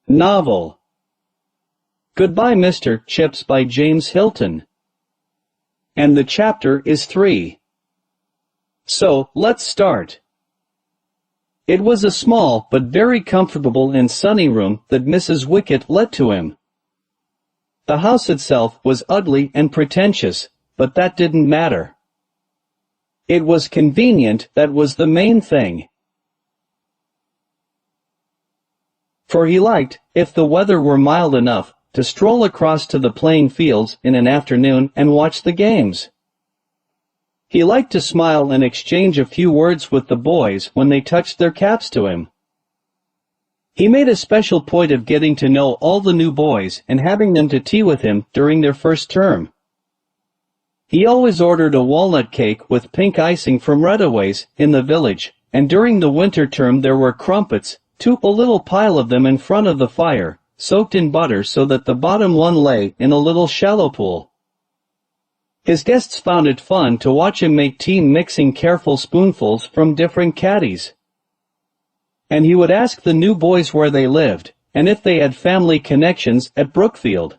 Novel. Goodbye, Mr. Chips by James Hilton. And the chapter is 3. So, let's start. It was a small but very comfortable and sunny room that Mrs. Wicket let to him. The house itself was ugly and pretentious, but that didn't matter. It was convenient, that was the main thing. For he liked, if the weather were mild enough, to stroll across to the playing fields in an afternoon and watch the games. He liked to smile and exchange a few words with the boys when they touched their caps to him. He made a special point of getting to know all the new boys and having them to tea with him during their first term. He always ordered a walnut cake with pink icing from Redaway's in the village, and during the winter term there were crumpets, a little pile of them in front of the fire, soaked in butter so that the bottom one lay in a little shallow pool. His guests found it fun to watch him make tea, mixing careful spoonfuls from different caddies. And he would ask the new boys where they lived, and if they had family connections at Brookfield.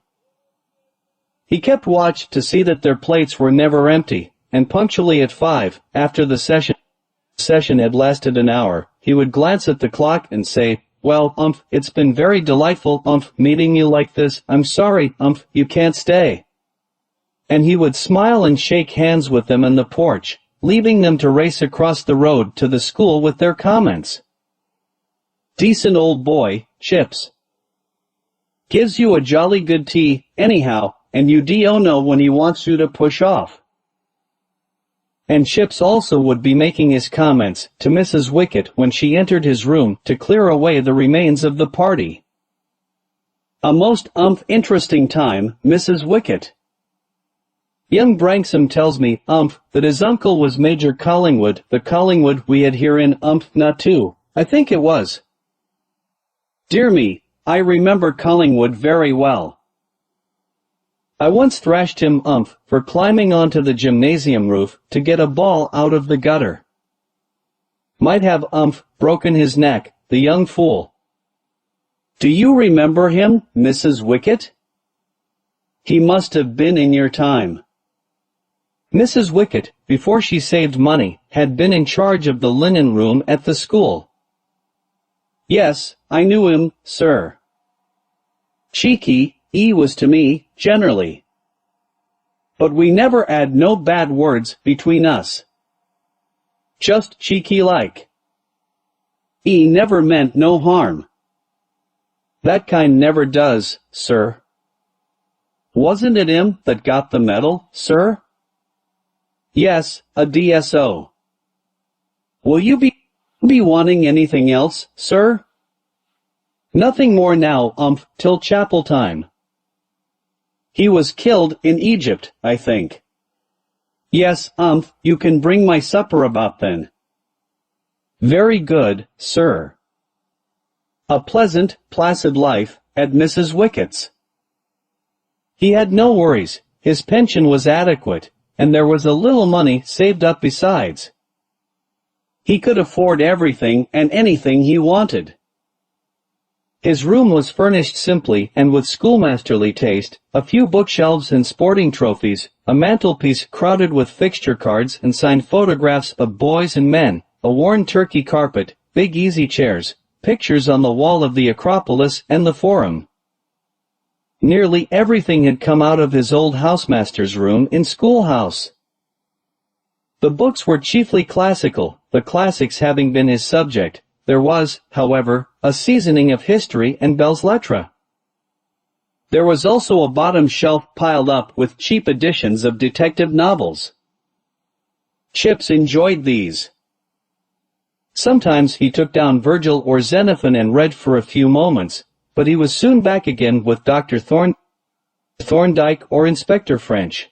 He kept watch to see that their plates were never empty, and punctually at 5, after the session had lasted an hour, he would glance at the clock and say, "Well, it's been very delightful, meeting you like this. I'm sorry, you can't stay." And he would smile and shake hands with them on the porch, leaving them to race across the road to the school with their comments. Decent old boy, Chips. Gives you a jolly good tea, anyhow, and you don't know when he wants you to push off. And Chips also would be making his comments to Mrs. Wicket when she entered his room to clear away the remains of the party. A most interesting time, Mrs. Wicket. Young Branksome tells me, that his uncle was Major Collingwood, the Collingwood we had here in, not two, I think it was. Dear me, I remember Collingwood very well. I once thrashed him, for climbing onto the gymnasium roof to get a ball out of the gutter. Might have, broken his neck, the young fool. Do you remember him, Mrs. Wicket? He must have been in your time. Mrs. Wicket, before she saved money, had been in charge of the linen room at the school. Yes, I knew him, sir. Cheeky, he was to me, generally. But we never had no bad words between us. Just cheeky-like. He never meant no harm. That kind never does, sir. Wasn't it him that got the medal, sir? Yes, a DSO. Will you be wanting anything else, sir? Nothing more now, till chapel time. He was killed in Egypt, I think. Yes, you can bring my supper about then. Very good, sir. A pleasant, placid life at Mrs. Wicket's. He had no worries, his pension was adequate, and there was a little money saved up besides. He could afford everything and anything he wanted. His room was furnished simply and with schoolmasterly taste, a few bookshelves and sporting trophies, a mantelpiece crowded with fixture cards and signed photographs of boys and men, a worn turkey carpet, big easy chairs, pictures on the wall of the Acropolis and the Forum. Nearly everything had come out of his old housemaster's room in Schoolhouse. The books were chiefly classical, the classics having been his subject. There was, however, a seasoning of history and belles lettres. There was also a bottom shelf piled up with cheap editions of detective novels. Chips enjoyed these. Sometimes he took down Virgil or Xenophon and read for a few moments, but he was soon back again with Dr. Thorndike or Inspector French.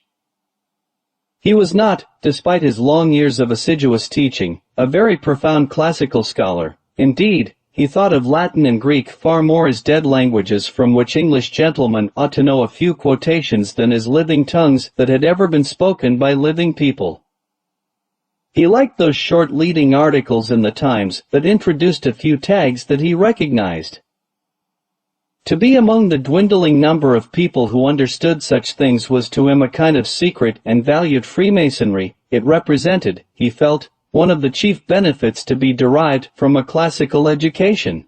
He was not, despite his long years of assiduous teaching, a very profound classical scholar. Indeed, he thought of Latin and Greek far more as dead languages from which English gentlemen ought to know a few quotations than as living tongues that had ever been spoken by living people. He liked those short leading articles in the Times that introduced a few tags that he recognized. To be among the dwindling number of people who understood such things was to him a kind of secret and valued Freemasonry. It represented, he felt, one of the chief benefits to be derived from a classical education.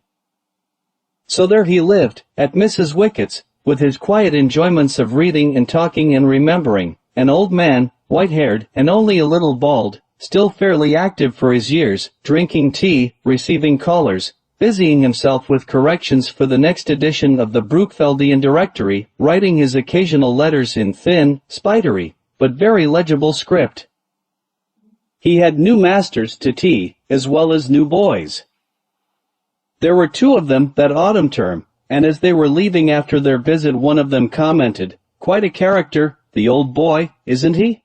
So there he lived, at Mrs. Wickett's, with his quiet enjoyments of reading and talking and remembering, an old man, white-haired and only a little bald, still fairly active for his years, drinking tea, receiving callers, busying himself with corrections for the next edition of the Brookfeldian Directory, writing his occasional letters in thin, spidery, but very legible script. He had new masters to tea, as well as new boys. There were two of them that autumn term, and as they were leaving after their visit one of them commented, "Quite a character, the old boy, isn't he?"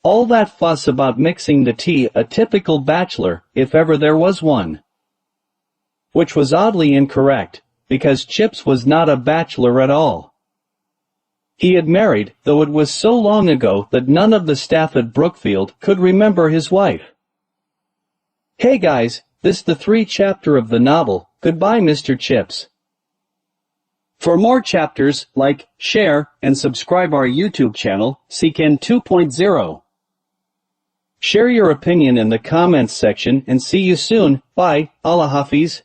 All that fuss about mixing the tea, a typical bachelor, if ever there was one. Which was oddly incorrect, because Chips was not a bachelor at all. He had married, though it was so long ago that none of the staff at Brookfield could remember his wife. Hey guys, this the 3rd chapter of the novel, Goodbye Mr. Chips. For more chapters, like, share, and subscribe our YouTube channel, Seekin 2.0. Share your opinion in the comments section and see you soon. Bye, Allah Hafiz.